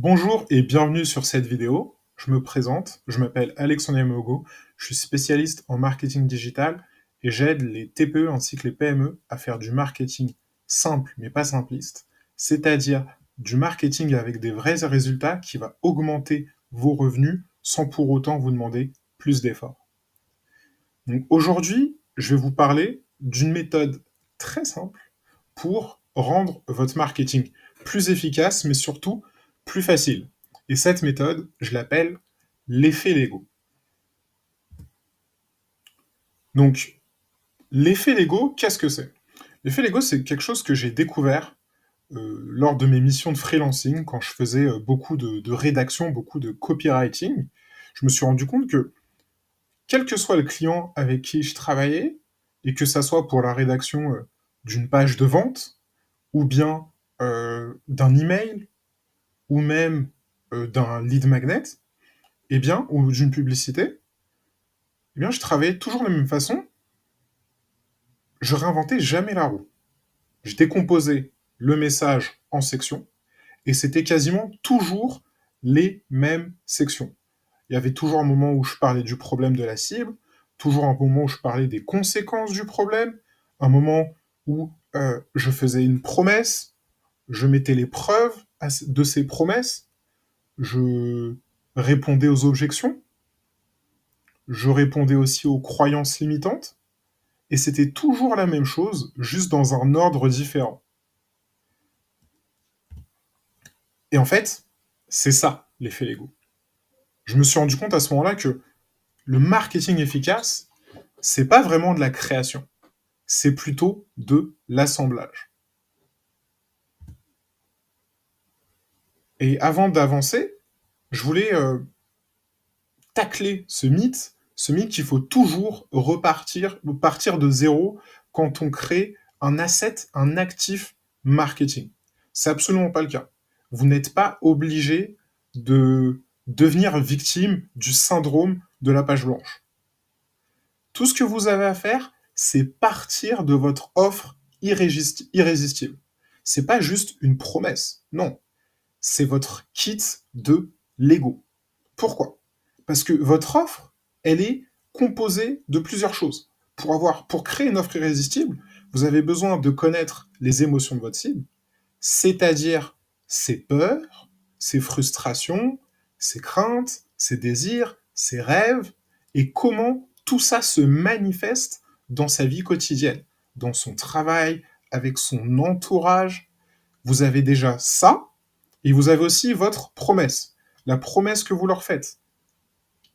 Bonjour et bienvenue sur cette vidéo. Je me présente, je m'appelle Alexandre Yamogo, je suis spécialiste en marketing digital et j'aide les TPE ainsi que les PME à faire du marketing simple mais pas simpliste, c'est-à-dire du marketing avec des vrais résultats qui va augmenter vos revenus sans pour autant vous demander plus d'efforts. Donc aujourd'hui, je vais vous parler d'une méthode très simple pour rendre votre marketing plus efficace, mais surtout plus facile. Et cette méthode, je l'appelle l'effet Lego. Donc, l'effet Lego, qu'est-ce que c'est? L'effet Lego, c'est quelque chose que j'ai découvert lors de mes missions de freelancing, quand je faisais beaucoup de rédaction, beaucoup de copywriting. Je me suis rendu compte que, quel que soit le client avec qui je travaillais, et que ça soit pour la rédaction d'une page de vente, ou bien d'un email, ou même d'un lead magnet, eh bien, ou d'une publicité, eh bien, je travaillais toujours de la même façon, je réinventais jamais la roue. Je décomposais le message en sections, et c'était quasiment toujours les mêmes sections. Il y avait toujours un moment où je parlais du problème de la cible, toujours un moment où je parlais des conséquences du problème, un moment où je faisais une promesse, je mettais les preuves de ces promesses, je répondais aux objections, je répondais aussi aux croyances limitantes, et c'était toujours la même chose, juste dans un ordre différent. Et en fait, c'est ça l'effet Lego. Je me suis rendu compte à ce moment-là que le marketing efficace, c'est pas vraiment de la création, c'est plutôt de l'assemblage. Et avant d'avancer, je voulais tacler ce mythe qu'il faut toujours partir de zéro quand on crée un asset, un actif marketing. C'est absolument pas le cas. Vous n'êtes pas obligé de devenir victime du syndrome de la page blanche. Tout ce que vous avez à faire, c'est partir de votre offre irrésistible. C'est pas juste une promesse, non. C'est votre kit de Lego. Pourquoi? Parce que votre offre, elle est composée de plusieurs choses. Pour créer une offre irrésistible, vous avez besoin de connaître les émotions de votre cible, c'est-à-dire ses peurs, ses frustrations, ses craintes, ses désirs, ses rêves, et comment tout ça se manifeste dans sa vie quotidienne, dans son travail, avec son entourage. Vous avez déjà ça, et vous avez aussi votre promesse, la promesse que vous leur faites.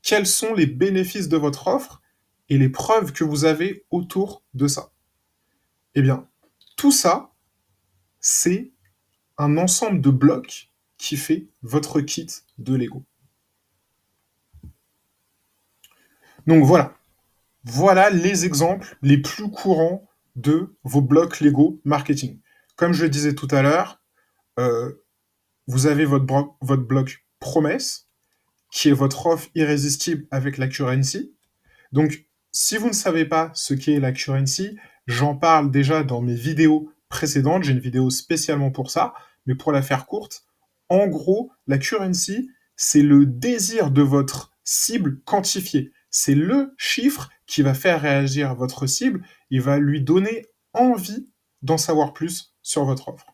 Quels sont les bénéfices de votre offre et les preuves que vous avez autour de ça? Eh bien, tout ça, c'est un ensemble de blocs qui fait votre kit de Lego. Donc voilà, voilà les exemples les plus courants de vos blocs Lego marketing. Comme je le disais tout à l'heure, vous avez votre bloc promesse, qui est votre offre irrésistible avec la currency. Donc, si vous ne savez pas ce qu'est la currency, j'en parle déjà dans mes vidéos précédentes. J'ai une vidéo spécialement pour ça, mais pour la faire courte, en gros, la currency, c'est le désir de votre cible quantifié. C'est le chiffre qui va faire réagir votre cible. Il va lui donner envie d'en savoir plus sur votre offre.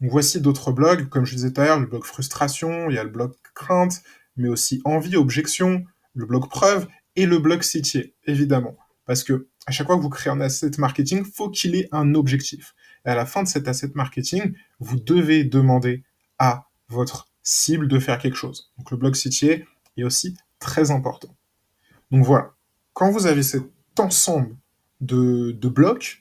Donc voici d'autres blogs, comme je disais tout à l'heure, le blog frustration, il y a le blog crainte, mais aussi envie, objection, le blog preuve et le blog citier, évidemment. Parce que à chaque fois que vous créez un asset marketing, faut qu'il ait un objectif. Et à la fin de cet asset marketing, vous devez demander à votre cible de faire quelque chose. Donc le blog citier est aussi très important. Donc voilà, quand vous avez cet ensemble de blocs,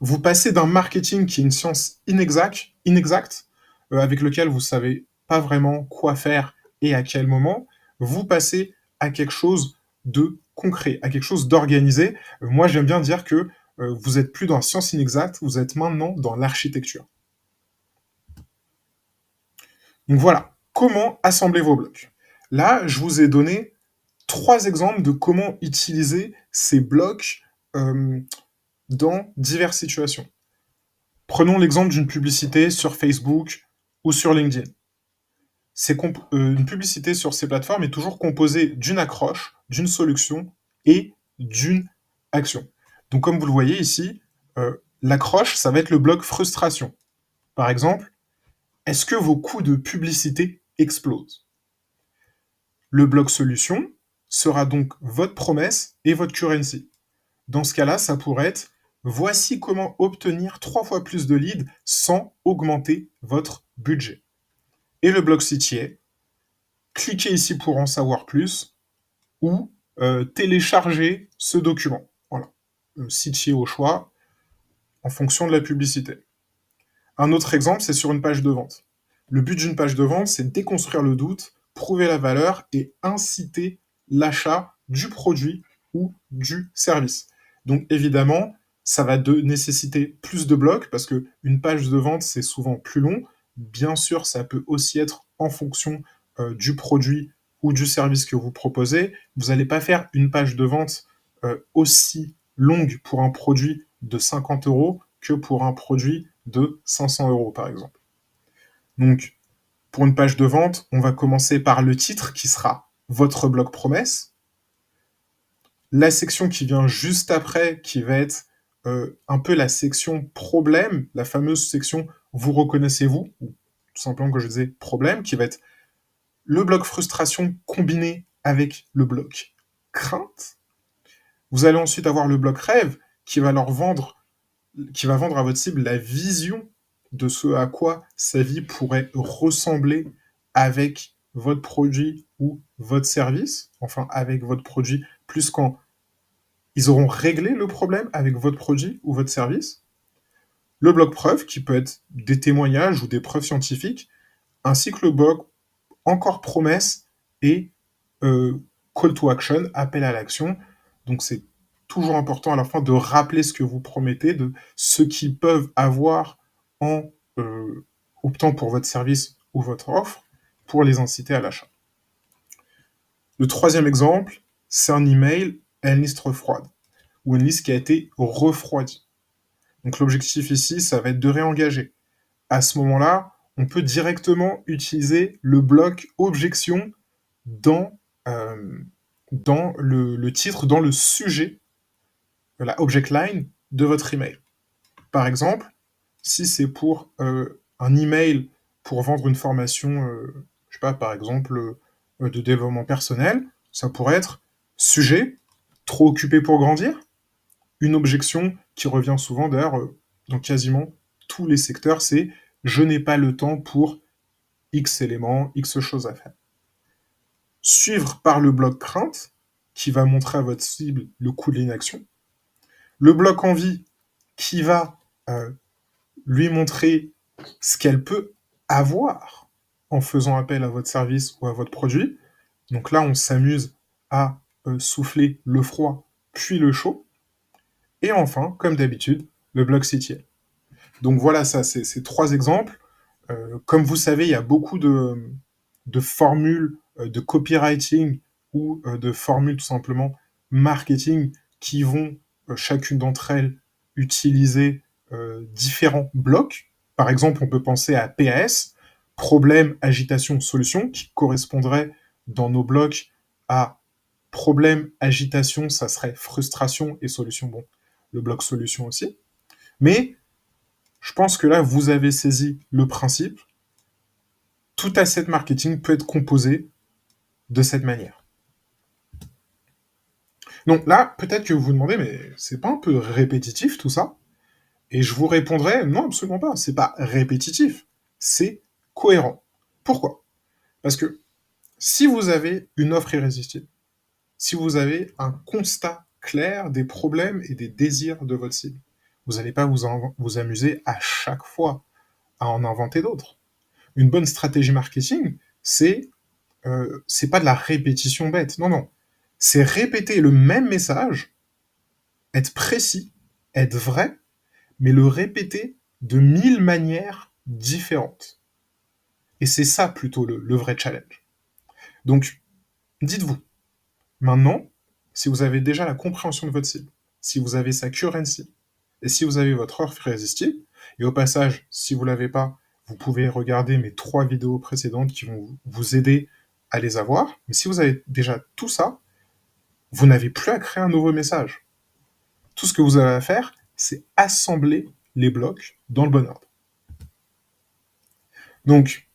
vous passez d'un marketing qui est une science inexacte avec lequel vous savez pas vraiment quoi faire et à quel moment, vous passez à quelque chose de concret, à quelque chose d'organisé. Moi, j'aime bien dire que vous êtes plus dans la science inexacte, vous êtes maintenant dans l'architecture. Donc voilà, comment assembler vos blocs. Là, je vous ai donné 3 exemples de comment utiliser ces blocs dans diverses situations. Prenons l'exemple d'une publicité sur Facebook ou sur LinkedIn. une publicité sur ces plateformes est toujours composée d'une accroche, d'une solution et d'une action. Donc comme vous le voyez ici, l'accroche, ça va être le bloc frustration. Par exemple, est-ce que vos coûts de publicité explosent? Le bloc solution sera donc votre promesse et votre currency. Dans ce cas-là, ça pourrait être voici comment obtenir 3 fois plus de leads sans augmenter votre budget. Et le bloc CTA, cliquez ici pour en savoir plus ou télécharger ce document. Voilà, CTA au choix en fonction de la publicité. Un autre exemple, c'est sur une page de vente. Le but d'une page de vente, c'est de déconstruire le doute, prouver la valeur et inciter l'achat du produit ou du service. Donc évidemment, ça va nécessiter plus de blocs parce qu'une page de vente, c'est souvent plus long. Bien sûr, ça peut aussi être en fonction du produit ou du service que vous proposez. Vous n'allez pas faire une page de vente aussi longue pour un produit de 50 € que pour un produit de 500 € par exemple. Donc, pour une page de vente, on va commencer par le titre qui sera votre bloc promesse. La section qui vient juste après, qui va être un peu la section problème, la fameuse section vous reconnaissez-vous, ou tout simplement que je disais problème, qui va être le bloc frustration combiné avec le bloc crainte. Vous allez ensuite avoir le bloc rêve qui va vendre à votre cible la vision de ce à quoi sa vie pourrait ressembler avec votre produit ou votre service, enfin avec votre produit, plus quand ils auront réglé le problème avec votre produit ou votre service. Le bloc preuve, qui peut être des témoignages ou des preuves scientifiques, ainsi que le bloc encore promesse et call to action, appel à l'action. Donc c'est toujours important à la fin de rappeler ce que vous promettez, de ce qu'ils peuvent avoir en optant pour votre service ou votre offre pour les inciter à l'achat. Le troisième exemple, c'est un email à une liste refroide ou une liste qui a été refroidie. Donc l'objectif ici, ça va être de réengager. À ce moment-là, on peut directement utiliser le bloc objection dans le titre, dans le sujet, la object line de votre email. Par exemple, si c'est pour un email pour vendre une formation, je sais pas, par exemple, de développement personnel, ça pourrait être sujet, trop occupé pour grandir, une objection qui revient souvent d'ailleurs dans quasiment tous les secteurs, c'est je n'ai pas le temps pour X éléments, X choses à faire. Suivre par le bloc crainte, qui va montrer à votre cible le coût de l'inaction. Le bloc envie, qui va lui montrer ce qu'elle peut avoir en faisant appel à votre service ou à votre produit. Donc là, on s'amuse à souffler le froid puis le chaud. Et enfin, comme d'habitude, le bloc CTA. Donc voilà, ça, c'est ces 3 exemples. Comme vous savez, il y a beaucoup de formules de copywriting ou de formules tout simplement marketing qui vont, chacune d'entre elles, utiliser différents blocs. Par exemple, on peut penser à PAS, problème, agitation, solution, qui correspondrait dans nos blocs à problème, agitation, ça serait frustration et solution, bon, le bloc solution aussi. Mais je pense que là, vous avez saisi le principe. Tout asset marketing peut être composé de cette manière. Donc là, peut-être que vous vous demandez, mais c'est pas un peu répétitif tout ça? Et je vous répondrai, non, absolument pas. C'est pas répétitif, c'est cohérent. Pourquoi? Parce que si vous avez une offre irrésistible, si vous avez un constat clair des problèmes et des désirs de votre cible, vous n'allez pas vous amuser à chaque fois à en inventer d'autres. Une bonne stratégie marketing, c'est pas de la répétition bête. Non, non. C'est répéter le même message, être précis, être vrai, mais le répéter de 1000 manières différentes. Et c'est ça plutôt le vrai challenge. Donc, dites-vous, maintenant, si vous avez déjà la compréhension de votre cible, si vous avez sa currency, et si vous avez votre offre irrésistible, et au passage, si vous ne l'avez pas, vous pouvez regarder mes 3 vidéos précédentes qui vont vous aider à les avoir. Mais si vous avez déjà tout ça, vous n'avez plus à créer un nouveau message. Tout ce que vous avez à faire, c'est assembler les blocs dans le bon ordre. Donc,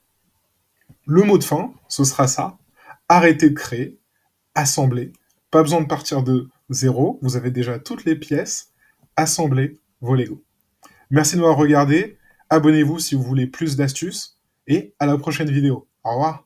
le mot de fin, ce sera ça. Arrêtez de créer, assembler. Pas besoin de partir de zéro, vous avez déjà toutes les pièces. Assemblez vos Lego. Merci de m'avoir regardé. Abonnez-vous si vous voulez plus d'astuces. Et à la prochaine vidéo. Au revoir.